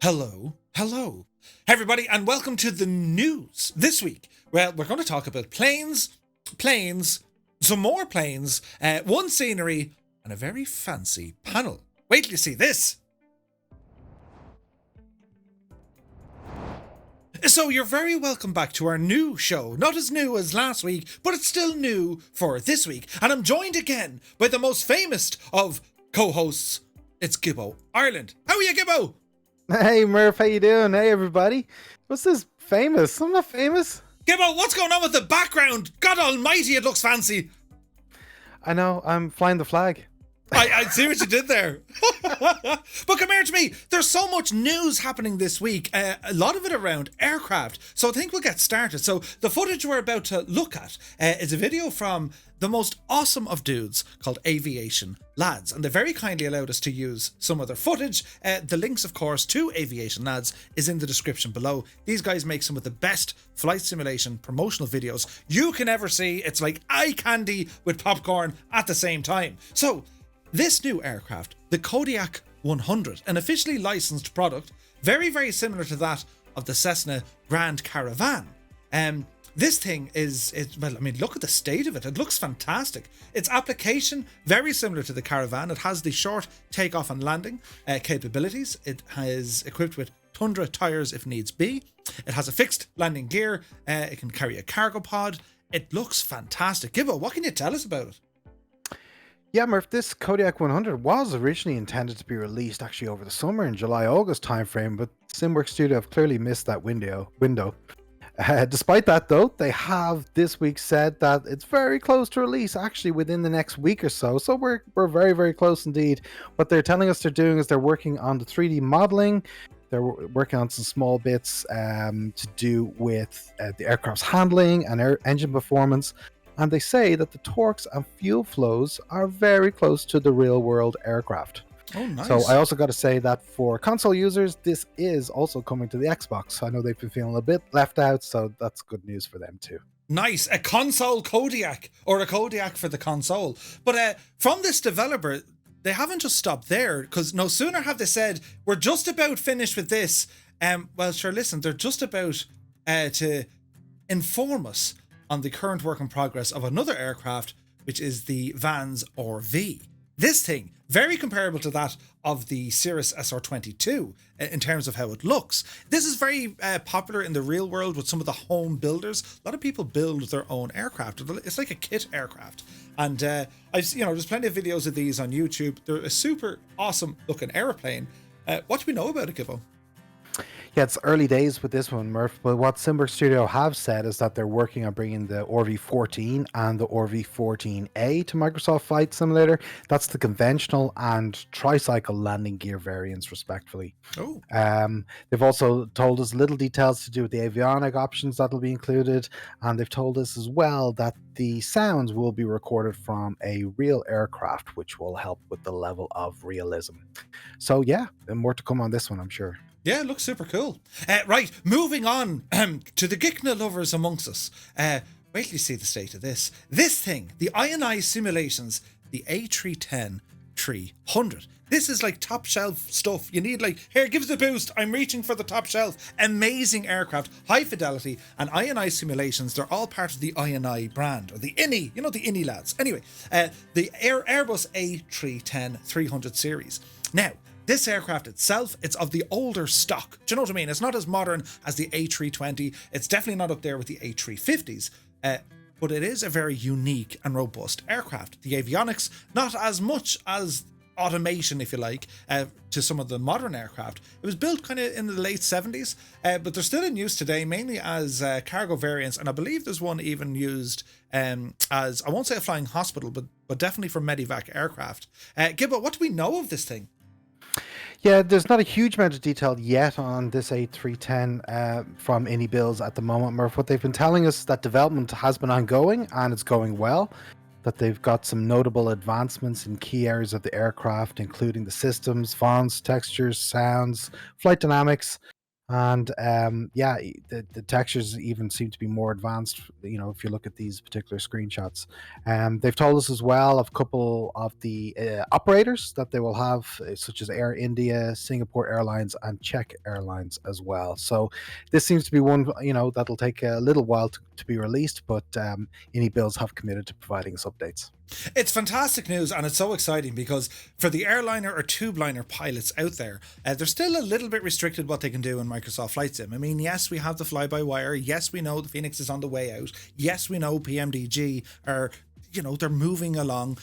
Hello, everybody, and welcome to the news this week. Well, we're going to talk about planes, some more planes, one scenery, and a very fancy panel. Wait till you see this. So you're very welcome back to our new show. Not as new as last week, but it's still new for this week. And I'm joined again by the most famous of co-hosts. It's Gibbo Ireland. How are you, Gibbo? Hey Murph, how you doing? Hey everybody. What's this famous? I'm not famous. Gibbo, what's going on with the background? God almighty, it looks fancy. I know, I'm flying the flag. I see what you did there. But come here to me. There's so much news happening this week. A lot of it around aircraft. So I think we'll get started. So the footage we're about to look at is a video from the most awesome of dudes called Aviationlads. And they very kindly allowed us to use some of their footage. The links, of course, to Aviationlads is in the description below. These guys make some of the best flight simulation promotional videos you can ever see. It's like eye candy with popcorn at the same time. So this new aircraft, the Kodiak 100, an officially licensed product, very, very similar to that of the Cessna Grand Caravan. This thing look at the state of it. It looks fantastic. Its application, very similar to the Caravan. It has the short takeoff and landing capabilities. It is equipped with Tundra tires if needs be. It has a fixed landing gear. It can carry a cargo pod. It looks fantastic. Gibbo, what can you tell us about it? Yeah, Murph, this Kodiak 100 was originally intended to be released actually over the summer in July-August timeframe, but Simworks Studio have clearly missed that window. Despite that, though, they have this week said that it's very close to release, actually within the next week or so. So we're very, very close indeed. What they're telling us they're doing is they're working on the 3D modeling. They're working on some small bits to do with the aircraft's handling and engine performance. And they say that the torques and fuel flows are very close to the real-world aircraft. Oh, nice. So I also got to say that for console users, this is also coming to the Xbox. I know they've been feeling a bit left out, so that's good news for them too. Nice. A console Kodiak, or a Kodiak for the console. But from this developer, they haven't just stopped there, because no sooner have they said, we're just about finished with this. Well, sure, listen, they're just about to inform us on the current work in progress of another aircraft, which is the Vans RV. This thing, very comparable to that of the Cirrus SR22 in terms of how it looks. This is very popular in the real world with some of the home builders. A lot of people build their own aircraft. It's like a kit aircraft. And there's plenty of videos of these on YouTube. They're a super awesome looking airplane. What do we know about it, Gibbo? Yeah, it's early days with this one, Murph, but what Simworks Studio have said is that they're working on bringing the RV14 and the RV14A to Microsoft Flight Simulator. That's the conventional and tricycle landing gear variants, respectively. Oh. They've also told us little details to do with the avionic options that'll be included, and they've told us as well that the sounds will be recorded from a real aircraft, which will help with the level of realism. So yeah, and more to come on this one, I'm sure. Yeah, it looks super cool. Right, moving on to the Gikna lovers amongst us. Wait till you see the state of this. This thing, the INI simulations, the A310-300. This is like top shelf stuff. You need here, give us a boost. I'm reaching for the top shelf. Amazing aircraft, high fidelity, and INI simulations. They're all part of the INI brand, or the INI, the INI lads. Anyway, the Airbus A310-300 series. Now, this aircraft itself, it's of the older stock. Do you know what I mean? It's not as modern as the A320. It's definitely not up there with the A350s. But it is a very unique and robust aircraft. The avionics, not as much as automation, if you like, to some of the modern aircraft. It was built kind of in the late 70s, but they're still in use today, mainly as cargo variants. And I believe there's one even used as, I won't say a flying hospital, but definitely for medevac aircraft. Gibbo, what do we know of this thing? Yeah, there's not a huge amount of detail yet on this A310 from any builds at the moment, Murph. What they've been telling us is that development has been ongoing and it's going well, that they've got some notable advancements in key areas of the aircraft, including the systems, fonts, textures, sounds, flight dynamics, And the textures even seem to be more advanced, if you look at these particular screenshots. They've told us as well of a couple of the operators that they will have, such as Air India, Singapore Airlines, and Czech Airlines as well. So this seems to be one, that'll take a little while to be released, but any builds have committed to providing us updates. It's fantastic news, and it's so exciting because for the airliner or tube liner pilots out there, they're still a little bit restricted what they can do in Microsoft Flight Sim. I mean, yes, we have the fly-by-wire. Yes, we know the Phoenix is on the way out. Yes, we know PMDG are, they're moving along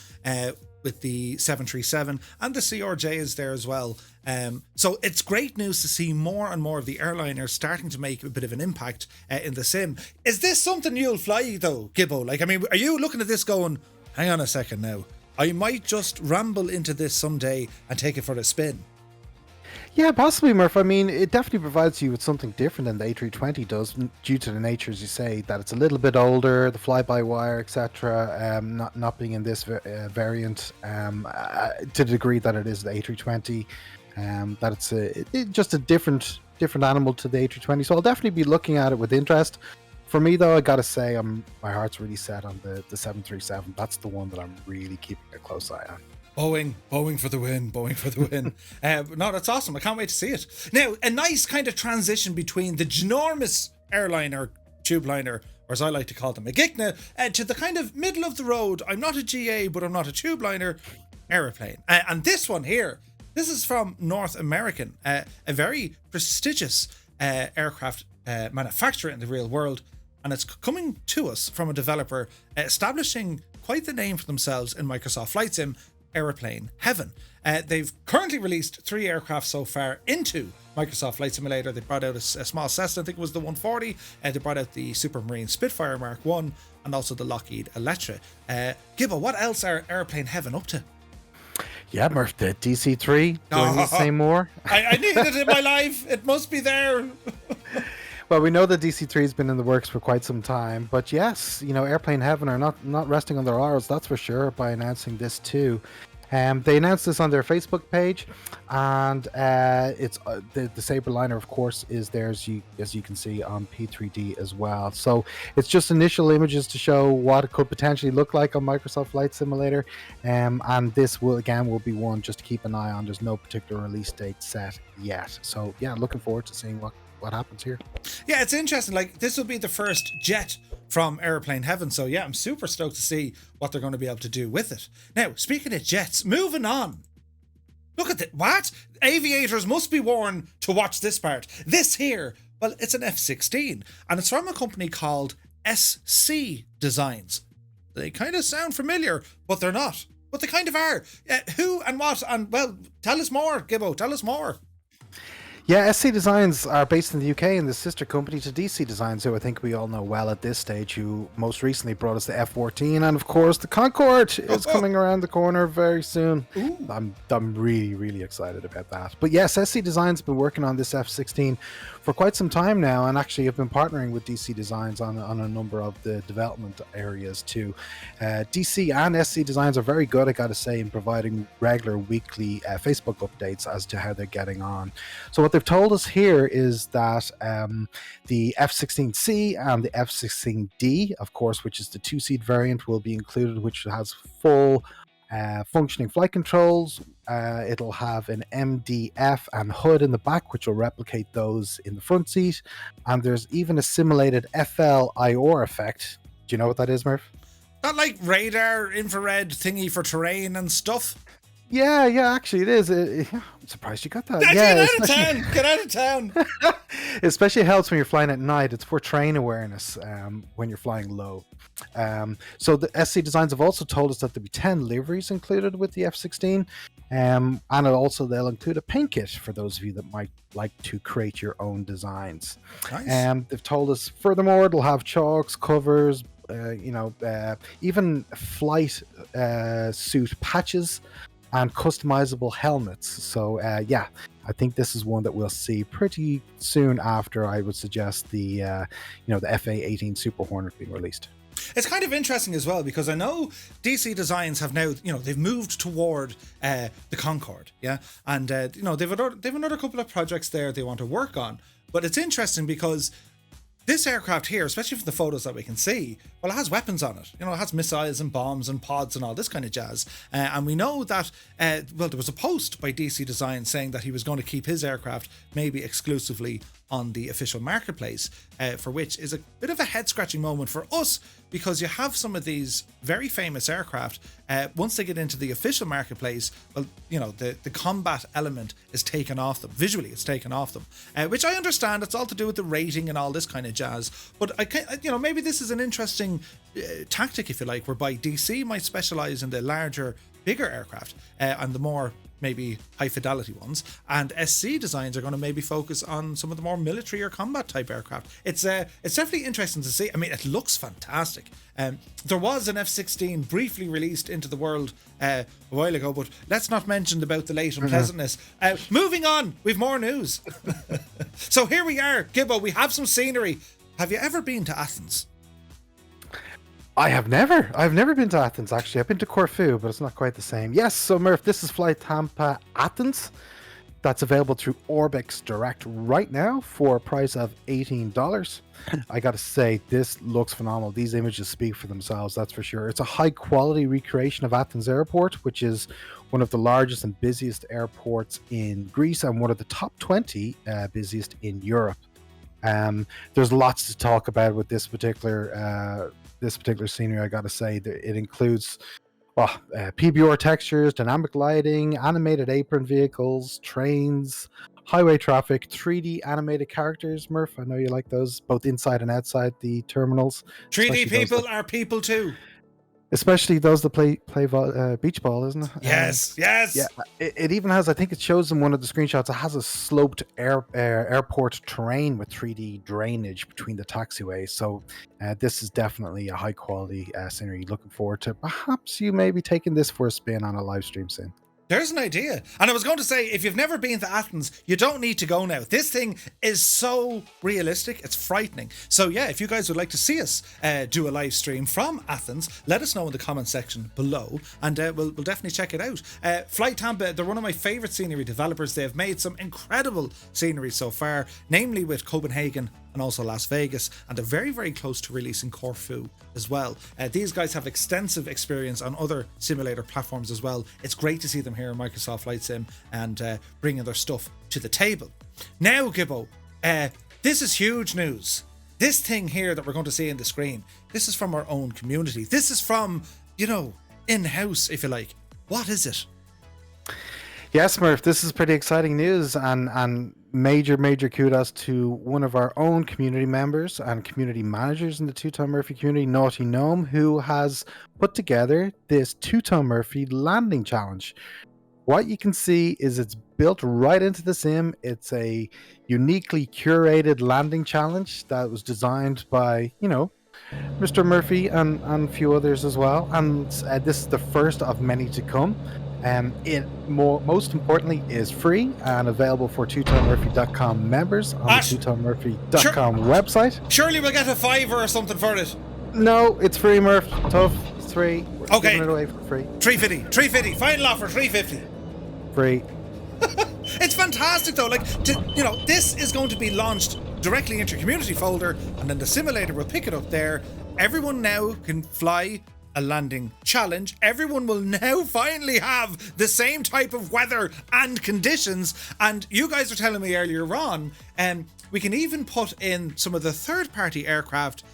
with the 737, and the CRJ is there as well. So it's great news to see more and more of the airliners starting to make a bit of an impact in the sim. Is this something you'll fly though, Gibbo? Like, I mean, are you looking at this going, hang on a second now, I might just ramble into this someday and take it for a spin? Yeah, possibly, Murph. I mean, it definitely provides you with something different than the A320 does, due to the nature, as you say, that it's a little bit older, the fly-by-wire, etc. Not being in this variant, to the degree that it is the A320, that it's just a different animal to the A320. So I'll definitely be looking at it with interest. For me, though, I gotta say, my heart's really set on the 737. That's the one that I'm really keeping a close eye on. Boeing for the win, Boeing for the win. No, that's awesome. I can't wait to see it. Now, a nice kind of transition between the ginormous airliner, tube liner, or as I like to call them, a Gigna, to the kind of middle of the road, I'm not a GA, but I'm not a tube liner, aeroplane. And this one here, this is from North American, a very prestigious aircraft manufacturer in the real world. And it's coming to us from a developer establishing quite the name for themselves in Microsoft Flight Sim, Aeroplane Heaven. They've currently released 3 aircraft so far into Microsoft Flight Simulator. They brought out a small Cessna, I think it was the 140. They brought out the Supermarine Spitfire Mark 1 and also the Lockheed Electra. Gibbo, what else are Aeroplane Heaven up to? Yeah, Murph, the DC-3. Do I need to say more? I need it in my life. It must be there. Well, we know the DC-3 has been in the works for quite some time, but yes, Airplane Heaven are not resting on their laurels, that's for sure, by announcing this too. They announced this on their Facebook page, and it's the Saber Liner, of course, is there as you can see on P3D as well. So it's just initial images to show what it could potentially look like on Microsoft Flight Simulator, and this will be one just to keep an eye on. There's no particular release date set yet, so yeah, looking forward to seeing what happens here. Yeah, it's interesting. Like, this will be the first jet from Aeroplane Heaven. So yeah, I'm super stoked to see what they're going to be able to do with it. Now, speaking of jets, moving on. Look at that. What? Aviators must be warned to watch this part. This here, well, it's an F16 and it's from a company called SC Designs. They kind of sound familiar, but they're not. But they kind of are. Who and what? And well, tell us more, Gibbo. Tell us more. Yeah, SC Designs are based in the UK and the sister company to DC Designs, who I think we all know well at this stage, who most recently brought us the F14, and of course the Concorde is coming around the corner very soon. I'm really, really excited about that. But yes, SC Designs have been working on this F16 for quite some time now, and actually have been partnering with DC Designs on a number of the development areas too. DC and SC Designs are very good, I gotta say, in providing regular weekly Facebook updates as to how they're getting on. So what they've told us here is that the F16C and the F16D, of course, which is the 2-seat variant, will be included, which has full functioning flight controls. It'll have an MDF and hood in the back, which will replicate those in the front seat. And there's even a simulated FL-IOR effect. Do you know what that is, Murph? That like radar, infrared thingy for terrain and stuff? Yeah, actually it is. I'm surprised you got that. Get out of town. It especially helps when you're flying at night. It's for terrain awareness when you're flying low. So the SC Designs have also told us that there'll be 10 liveries included with the F16. And they'll include a paint kit for those of you that might like to create your own designs. Nice. They've told us, furthermore, it'll have chalks, covers, even flight suit patches and customizable helmets. So I think this is one that we'll see pretty soon after, I would suggest, the FA-18 Super Hornet being released. It's kind of interesting as well because I know DC Designs have now, they've moved toward the Concorde, yeah, and they've another couple of projects there they want to work on. But it's interesting because this aircraft here, especially from the photos that we can see, well, it has weapons on it. It has missiles and bombs and pods and all this kind of jazz. And we know that, there was a post by DC Design saying that he was going to keep his aircraft maybe exclusively on the official marketplace, for which is a bit of a head-scratching moment for us because you have some of these very famous aircraft, once they get into the official marketplace, well, the combat element is taken off them. Visually, it's taken off them, which I understand. It's all to do with the rating and all this kind of jazz. But maybe this is an interesting tactic, if you like, whereby DC might specialize in the larger, bigger aircraft and the more maybe high fidelity ones, and SC Designs are going to maybe focus on some of the more military or combat type aircraft. It's definitely interesting to see. I mean, it looks fantastic. There was an F16 briefly released into the world a while ago, but let's not mention about the late unpleasantness. Moving on, we've more news. So here we are, Gibbo, we have some scenery. Have you ever been to Athens? I've never been to Athens, actually. I've been to Corfu, but it's not quite the same. Yes, so Murph, this is FlyTampa Athens. That's available through OrbxDirect right now for a price of $18. I gotta say, this looks phenomenal. These images speak for themselves, that's for sure. It's a high quality recreation of Athens Airport, which is one of the largest and busiest airports in Greece and one of the top 20 busiest in Europe. There's lots to talk about with this particular scenery. I gotta say that it includes PBR textures, dynamic lighting, animated apron vehicles, trains, highway traffic, 3D animated characters. Murph, I know you like those, both inside and outside the terminals. 3D people are people too. Especially those that play beach ball, isn't it? Yes. Yeah, it even has, I think it shows in one of the screenshots, it has a sloped airport terrain with 3D drainage between the taxiways. So this is definitely a high quality scenery. Looking forward to perhaps you maybe taking this for a spin on a live stream soon. There's an idea. And I was going to say, if you've never been to Athens, you don't need to go now. This thing is so realistic, it's frightening. So yeah, if you guys would like to see us do a live stream from Athens, let us know in the comment section below, and we'll definitely check it out. FlyTampa, they're one of my favorite scenery developers. They have made some incredible scenery so far, namely with Copenhagen and also Las Vegas, and they're very, very close to releasing Corfu as well. These guys have extensive experience on other simulator platforms as well. It's great to see them here in Microsoft Flight Sim and bringing their stuff to the table. Now, Gibbo, this is huge news. This thing here that we're going to see on the screen, this is from our own community. This is from, in-house, if you like. What is it? Yes, Murph, this is pretty exciting news, and major kudos to one of our own community members and community managers in the Two-Tone Murphy community, Naughty Gnome, who has put together this Two-Tone Murphy landing challenge. What you can see is it's built right into the sim. It's a uniquely curated landing challenge that was designed by, Mr. Murphy and a few others as well. And this is the first of many to come. It most importantly is free and available for twotonemurphy.com members on the twotonemurphy.com website. Surely we'll get a $5 or something for it. No, it's free, Murph. Tough. It's free. We're okay. Giving it away for free. $3.50. Final offer, $3.50. Free. It's fantastic though. This is going to be launched directly into your community folder, and then the simulator will pick it up there. Everyone now can fly a landing challenge. Everyone will now finally have the same type of weather and conditions. And you guys were telling me earlier on, we can even put in some of the third-party aircraft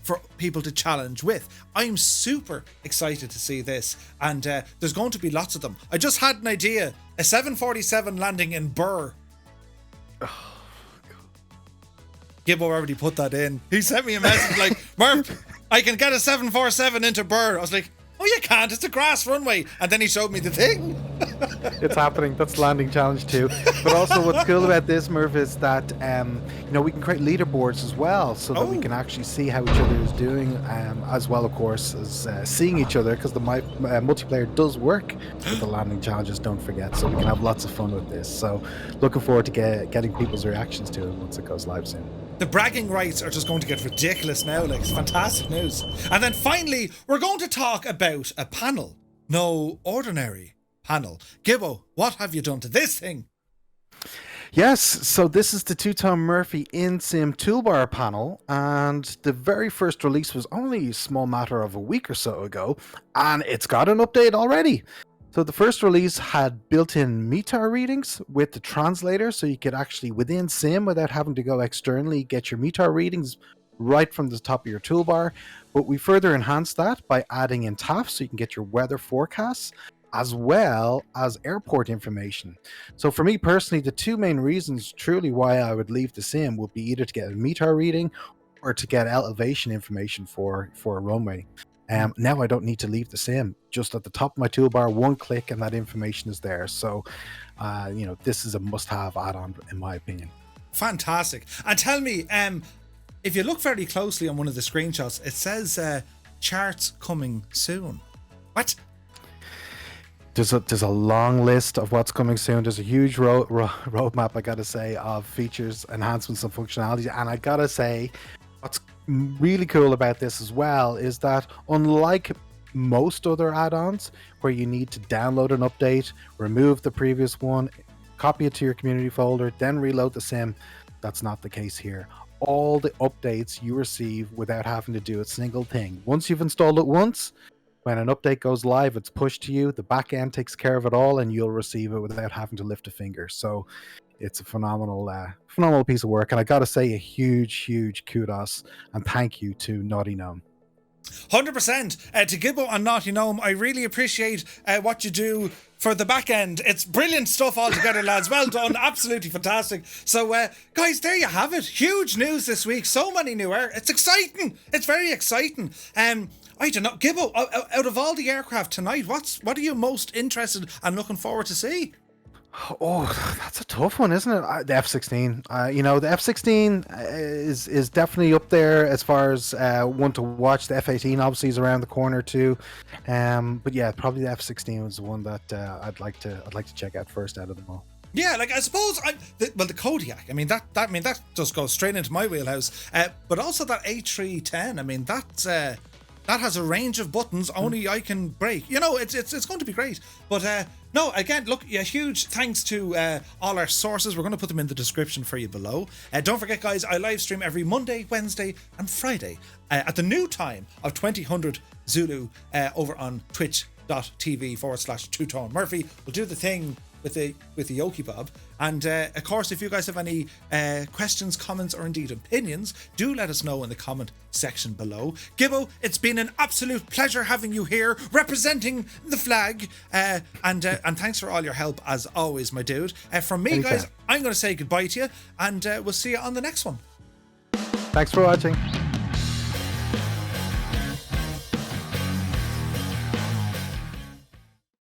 for people to challenge with. I'm super excited to see this, and there's going to be lots of them. I just had an idea. A 747 landing in Burr. Oh, Gibbo already put that in. He sent me a message like, Murph, I can get a 747 into Burr. I was like, oh, you can't. It's a grass runway. And then he showed me the thing. It's happening. That's landing challenge too. But also what's cool about this, Murph, is that we can create leaderboards as well, so that we can actually see how each other is doing, as well, of course, as seeing each other, because the multiplayer does work with the landing challenges, don't forget. So we can have lots of fun with this. So looking forward to getting people's reactions to it once it goes live soon. The bragging rights are just going to get ridiculous now. Like, it's fantastic news. And then finally, we're going to talk about a panel. No ordinary panel. Gibbo, what have you done to this thing? Yes, so this is the two-tone Murphy in-sim toolbar panel, and the very first release was only a small matter of a week or so ago, and it's got an update already. So the first release had built-in METAR readings with the translator, so you could actually, within sim, without having to go externally, get your METAR readings right from the top of your toolbar. But we further enhanced that by adding in TAF, so you can get your weather forecasts, as well as airport information. So for me personally, the two main reasons truly why I would leave the sim would be either to get a METAR reading or to get elevation information for a runway. Now I don't need to leave the sim. Just at the top of my toolbar, one click and that information is there. So, this is a must-have add-on in my opinion. Fantastic. And tell me, if you look very closely on one of the screenshots, it says charts coming soon. What? There's a long list of what's coming soon. There's a huge roadmap, I gotta say, of features, enhancements, and functionality. And I gotta say, what's really cool about this as well is that unlike most other add-ons where you need to download an update, remove the previous one, copy it to your community folder, then reload the sim, that's not the case here. All the updates you receive without having to do a single thing. Once you've installed it once, when an update goes live, it's pushed to you, the back end takes care of it all, and you'll receive it without having to lift a finger. So it's a phenomenal piece of work, and I gotta say a huge kudos and thank you to Naughty Gnome. 100% to Gibbo and Naughty Gnome. I really appreciate what you do for the back end. It's brilliant stuff altogether, lads. Well done, absolutely fantastic. So guys, there you have it. Huge news this week, so many new air. It's exciting, it's very exciting. I don't know, Gibbo, out of all the aircraft tonight, what are you most interested and looking forward to see? Oh, that's a tough one, isn't it? The F16. The F16 is definitely up there as far as one to watch. The F18 obviously is around the corner too, but yeah, probably the F16 was the one that I'd like to check out first out of them all. Yeah, like I suppose, the Kodiak. I mean that just goes straight into my wheelhouse. But also that A310. I mean that has a range of buttons only I can break. It's going to be great. But no, again, look, huge thanks to all our sources. We're going to put them in the description for you below. Don't forget, guys, I live stream every Monday, Wednesday, and Friday at the new time of 2000 Zulu over on twitch.tv/2tone Murphy. We'll do the thing with the Yoki Bob. And of course, if you guys have any questions, comments, or indeed opinions, do let us know in the comment section below. Gibbo, it's been an absolute pleasure having you here representing the flag, and thanks for all your help as always, my dude. From me, Anytime. guys, I'm going to say goodbye to you, and we'll see you on the next one. Thanks for watching.